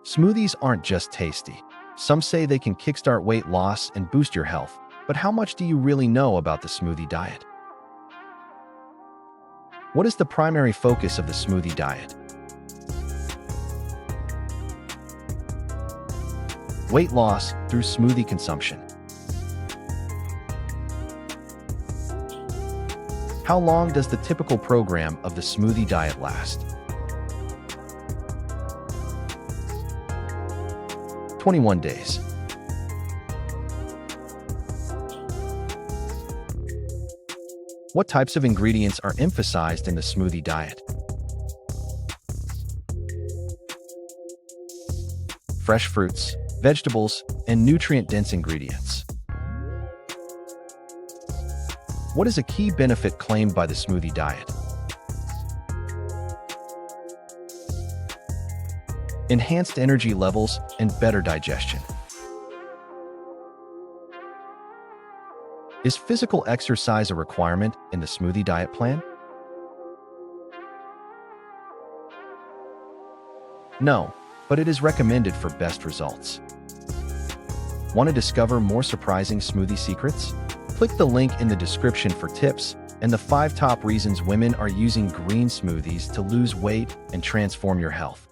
Smoothies aren't just tasty. Some say they can kickstart weight loss and boost your health. But how much do you really know about the smoothie diet? What is the primary focus of the smoothie diet? Weight loss through smoothie consumption. How long does the typical program of the smoothie diet last? 21 days. What types of ingredients are emphasized in the smoothie diet? Fresh fruits, vegetables, and nutrient-dense ingredients. What is a key benefit claimed by the smoothie diet? Enhanced energy levels and better digestion. Is physical exercise a requirement in the smoothie diet plan? No, but it is recommended for best results. Want to discover more surprising smoothie secrets? Click the link in the description for tips and the 5 top reasons women are using green smoothies to lose weight and transform your health.